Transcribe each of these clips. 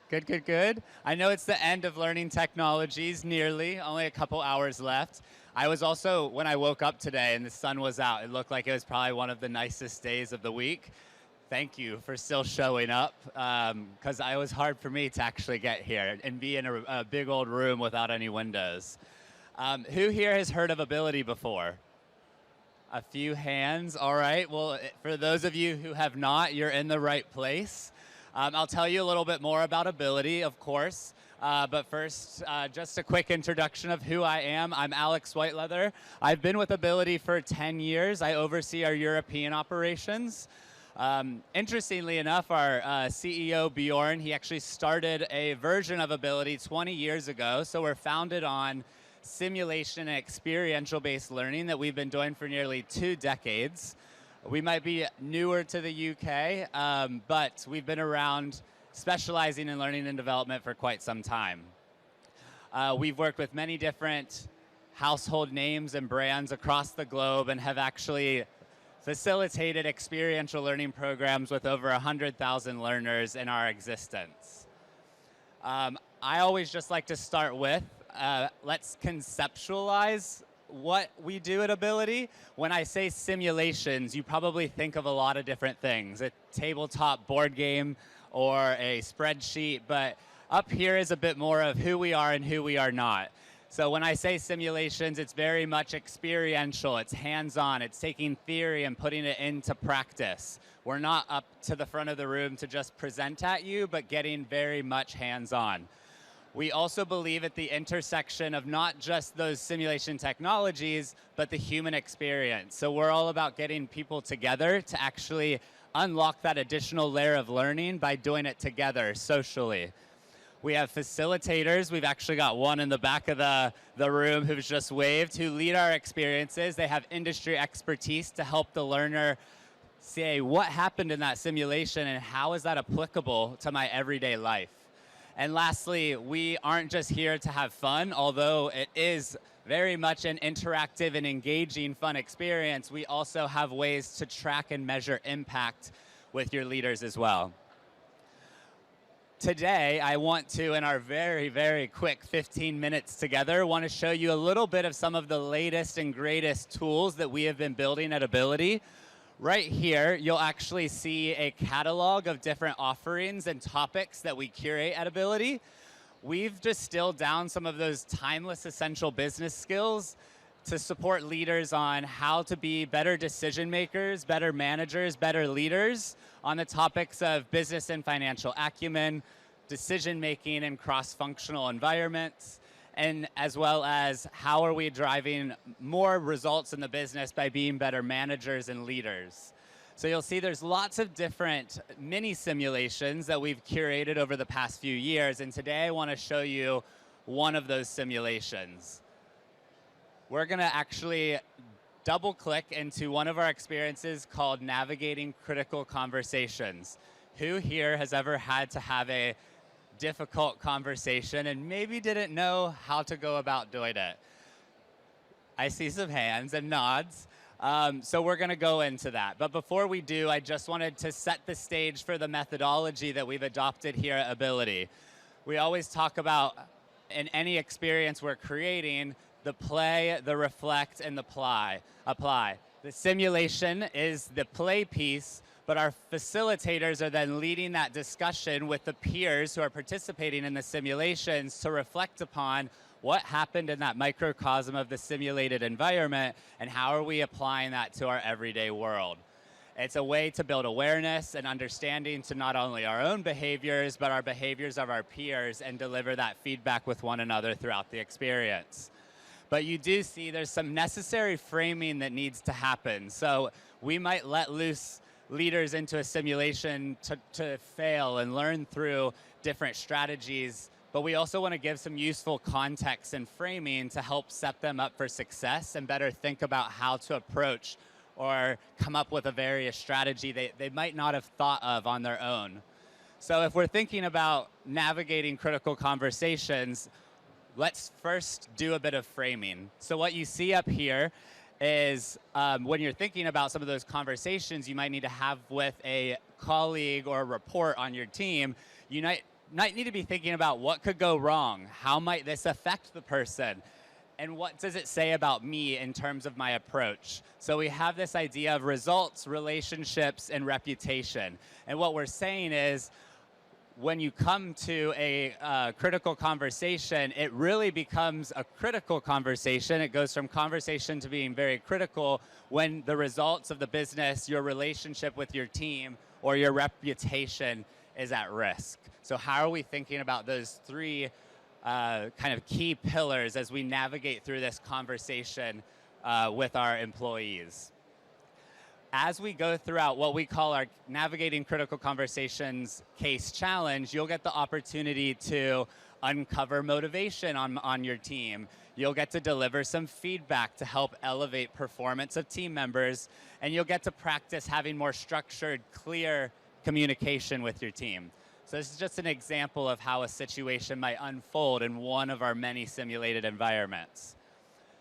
Good, good, good. I know it's the end of learning technologies, nearly, only a couple hours left. I was also, when I woke up today and the sun was out, it looked like it was probably one of the nicest days of the week. Thank you for still showing up, because it was hard for me to actually get here and be in a big old room without any windows. Who here has heard of Ability before? A few hands, all right. Well, for those of you who have not, you're in the right place. I'll tell you a little bit more about Ability, of course. But first, just a quick introduction of who I am. I'm Alex Whiteleather. I've been with Ability for 10 years. I oversee our European operations. Interestingly enough, our CEO, Bjorn, he actually started a version of Ability 20 years ago. So we're founded on simulation and experiential-based learning that we've been doing for nearly 2 decades. We might be newer to the UK, but we've been around specializing in learning and development for quite some time. We've worked with many different household names and brands across the globe and have actually facilitated experiential learning programs with over 100,000 learners in our existence. I always just like to start with, let's conceptualize what we do at Ability. When I say simulations, you probably think of a lot of different things, a tabletop board game or a spreadsheet, but up here is a bit more of who we are and who we are not. So when I say simulations, it's very much experiential, it's hands-on, it's taking theory and putting it into practice. We're not up to the front of the room to just present at you, but getting very much hands-on. We also believe at the intersection of not just those simulation technologies, but the human experience. So we're all about getting people together to actually unlock that additional layer of learning by doing it together socially. We have facilitators. We've actually got one in the back of the room who's just waved, who lead our experiences. They have industry expertise to help the learner say what happened in that simulation and how is that applicable to my everyday life. And lastly, we aren't just here to have fun, although it is very much an interactive and engaging fun experience. We also have ways to track and measure impact with your leaders as well. Today, I want to, in our very, very quick 15 minutes together, want to show you a little bit of some of the latest and greatest tools that we have been building at Ability. Right here, you'll actually see a catalog of different offerings and topics that we curate at Ability. We've distilled down some of those timeless essential business skills to support leaders on how to be better decision makers, better managers, better leaders on the topics of business and financial acumen, decision making in cross-functional environments, and as well as how are we driving more results in the business by being better managers and leaders. So you'll see there's lots of different mini simulations that we've curated over the past few years, and today I want to show you one of those simulations. We're going to actually double click into one of our experiences called Navigating Critical Conversations. Who here has ever had to have a difficult conversation and maybe didn't know how to go about doing it? I see some hands and nods. So we're going to go into that. But before we do, I just wanted to set the stage for the methodology that we've adopted here at Ability. We always talk about, in any experience we're creating, the play, the reflect, and the apply. The simulation is the play piece, but our facilitators are then leading that discussion with the peers who are participating in the simulations to reflect upon what happened in that microcosm of the simulated environment and how are we applying that to our everyday world. It's a way to build awareness and understanding to not only our own behaviors, but our behaviors of our peers and deliver that feedback with one another throughout the experience. But you do see there's some necessary framing that needs to happen. So we might let loose leaders into a simulation to fail and learn through different strategies, but we also want to give some useful context and framing to help set them up for success and better think about how to approach or come up with a various strategy they might not have thought of on their own. So if we're thinking about navigating critical conversations, let's first do a bit of framing. So what you see up here is when you're thinking about some of those conversations you might need to have with a colleague or a report on your team, you might need to be thinking about what could go wrong, how might this affect the person, and what does it say about me in terms of my approach? So we have this idea of results, relationships, and reputation. And what we're saying is, when you come to a critical conversation, it really becomes a critical conversation. It goes from conversation to being very critical when the results of the business, your relationship with your team, or your reputation is at risk. So how are we thinking about those three kind of key pillars as we navigate through this conversation with our employees? As we go throughout what we call our Navigating Critical Conversations case challenge, you'll get the opportunity to uncover motivation on your team. You'll get to deliver some feedback to help elevate performance of team members, and you'll get to practice having more structured, clear communication with your team. So this is just an example of how a situation might unfold in one of our many simulated environments.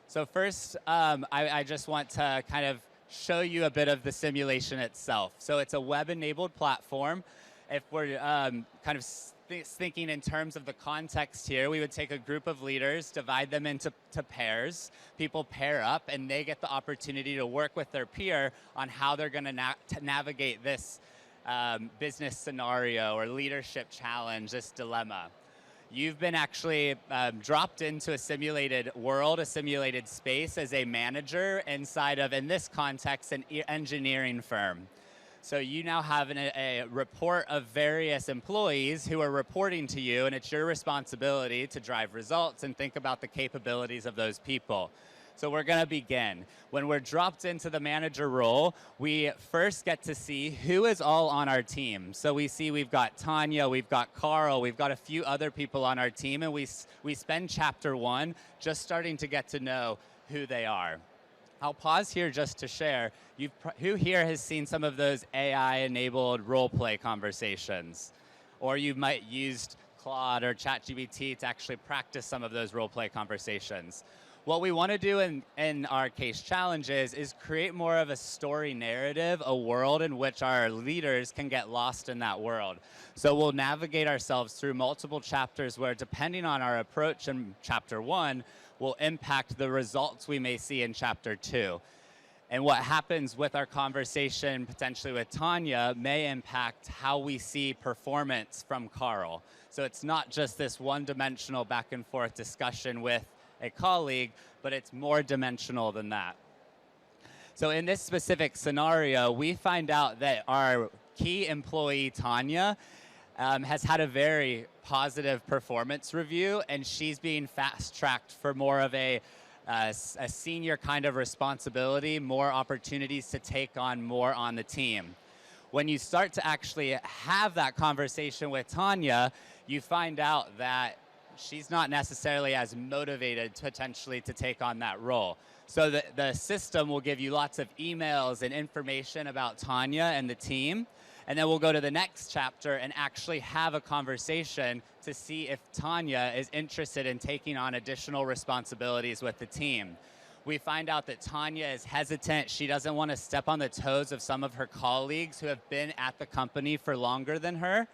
So first, I just want to kind of show you a bit of the simulation itself. So it's a web-enabled platform. If we're kind of thinking in terms of the context here, we would take a group of leaders, divide them into pairs. People pair up, and they get the opportunity to work with their peer on how they're going to navigate this business scenario or leadership challenge, this dilemma. You've been actually dropped into a simulated world, a simulated space as a manager inside of, in this context, an engineering firm. So you now have a report of various employees who are reporting to you, and it's your responsibility to drive results and think about the capabilities of those people. So we're going to begin. When we're dropped into the manager role, we first get to see who is all on our team. So we see we've got Tanya, we've got Carl, we've got a few other people on our team, and we spend chapter 1 just starting to get to know who they are. I'll pause here just to share. Who here has seen some of those AI-enabled role-play conversations? Or you might used Claude or ChatGPT to actually practice some of those role-play conversations. What we want to do in our case challenges is create more of a story narrative, a world in which our leaders can get lost in that world. So we'll navigate ourselves through multiple chapters where, depending on our approach in chapter 1, will impact the results we may see in chapter 2. And what happens with our conversation potentially with Tanya may impact how we see performance from Carl. So it's not just this one-dimensional back and forth discussion with a colleague, but it's more dimensional than that. So in this specific scenario, we find out that our key employee, Tanya, has had a very positive performance review, and she's being fast-tracked for more of a senior kind of responsibility, more opportunities to take on more on the team. When you start to actually have that conversation with Tanya, you find out that she's not necessarily as motivated potentially to take on that role. So the system will give you lots of emails and information about Tanya and the team, and then we'll go to the next chapter and actually have a conversation to see if Tanya is interested in taking on additional responsibilities with the team. We find out that Tanya is hesitant. She doesn't want to step on the toes of some of her colleagues who have been at the company for longer than her.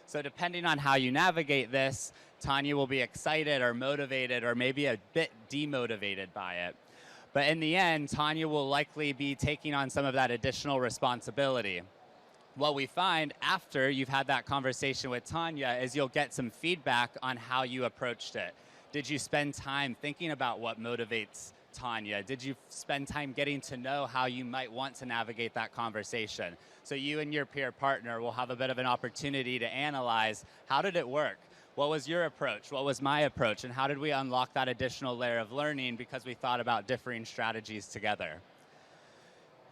So depending on how you navigate this, Tanya will be excited or motivated or maybe a bit demotivated by it. But in the end, Tanya will likely be taking on some of that additional responsibility. What we find after you've had that conversation with Tanya is you'll get some feedback on how you approached it. Did you spend time thinking about what motivates Tanya? Did you spend time getting to know how you might want to navigate that conversation? So you and your peer partner will have a bit of an opportunity to analyze, how did it work? What was your approach? What was my approach? And how did we unlock that additional layer of learning because we thought about differing strategies together?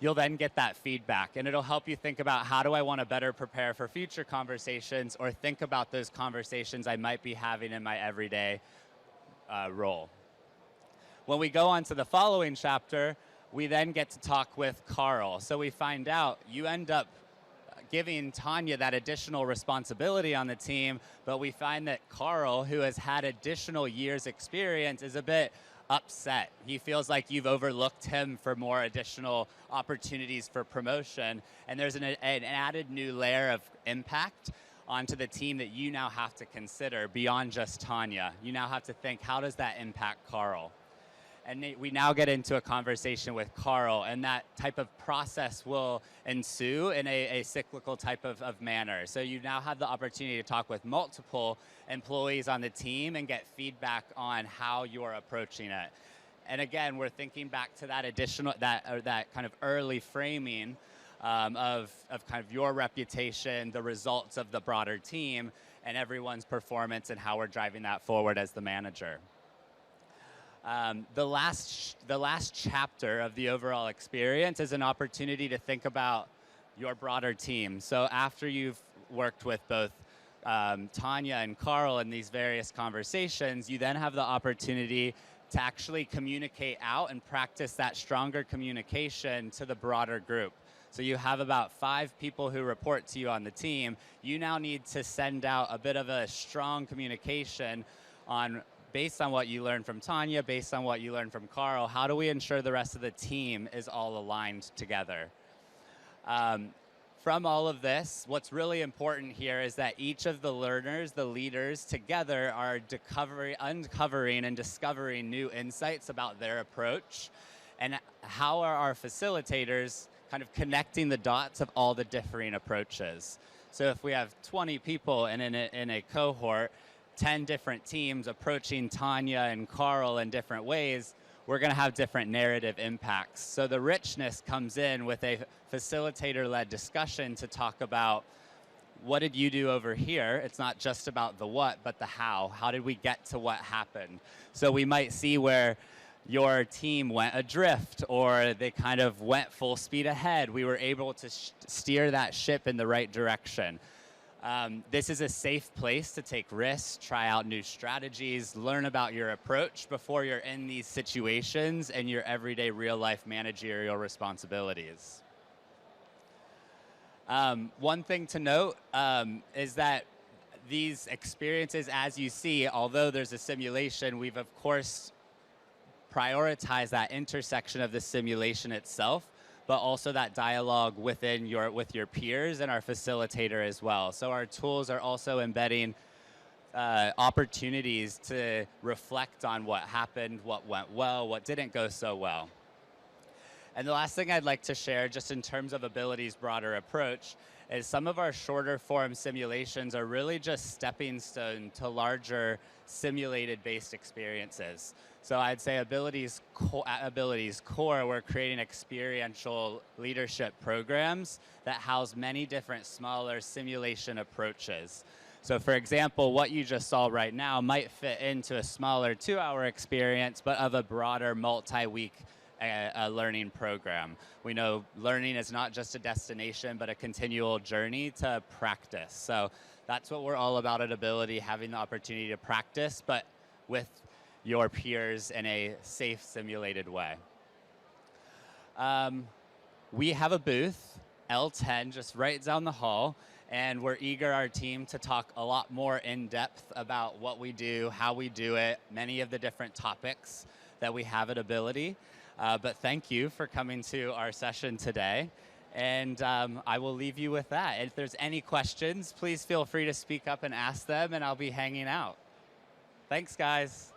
You'll then get that feedback, and it'll help you think about, how do I want to better prepare for future conversations, or think about those conversations I might be having in my everyday role. When we go on to the following chapter, we then get to talk with Carl. So we find out you end up giving Tanya that additional responsibility on the team, but we find that Carl, who has had additional years experience, is a bit upset. He feels like you've overlooked him for more additional opportunities for promotion, and there's an added new layer of impact. onto the team that you now have to consider beyond just Tanya. You now have to think, how does that impact Carl? And we now get into a conversation with Carl, and that type of process will ensue in a cyclical type of manner. So you now have the opportunity to talk with multiple employees on the team and get feedback on how you're approaching it. And again, we're thinking back to that that kind of early framing of kind of your reputation, the results of the broader team, and everyone's performance and how we're driving that forward as the manager. The last chapter of the overall experience is an opportunity to think about your broader team. So after you've worked with both Tanya and Carl in these various conversations, you then have the opportunity to actually communicate out and practice that stronger communication to the broader group. So you have about 5 people who report to you on the team. You now need to send out a bit of a strong communication based on what you learned from Tanya, based on what you learned from Carl, how do we ensure the rest of the team is all aligned together? From all of this, what's really important here is that each of the learners, the leaders, together are uncovering and discovering new insights about their approach, and how are our facilitators kind of connecting the dots of all the differing approaches. So if we have 20 people in a cohort, 10 different teams approaching Tanya and Carl in different ways, we're going to have different narrative impacts. So the richness comes in with a facilitator-led discussion to talk about, what did you do over here? It's not just about the what, but the how. How did we get to what happened? So we might see where your team went adrift, or they kind of went full speed ahead. We were able to steer that ship in the right direction. This is a safe place to take risks, try out new strategies, learn about your approach before you're in these situations and your everyday real-life managerial responsibilities. One thing to note is that these experiences, as you see, although there's a simulation, we've of course prioritized that intersection of the simulation itself, but also that dialogue with your peers and our facilitator as well. So our tools are also embedding opportunities to reflect on what happened, what went well, what didn't go so well. And the last thing I'd like to share, just in terms of Ability's broader approach, is some of our shorter form simulations are really just stepping stone to larger simulated-based experiences. So I'd say Ability's core, we're creating experiential leadership programs that house many different smaller simulation approaches. So for example, what you just saw right now might fit into a smaller 2-hour experience, but of a broader multi-week learning program. We know learning is not just a destination, but a continual journey to practice. So that's what we're all about at Ability, having the opportunity to practice, but with your peers in a safe, simulated way. We have a booth, L10, just right down the hall, and we're eager, our team, to talk a lot more in depth about what we do, how we do it, many of the different topics that we have at Ability. But thank you for coming to our session today. And I will leave you with that. If there's any questions, please feel free to speak up and ask them, and I'll be hanging out. Thanks, guys.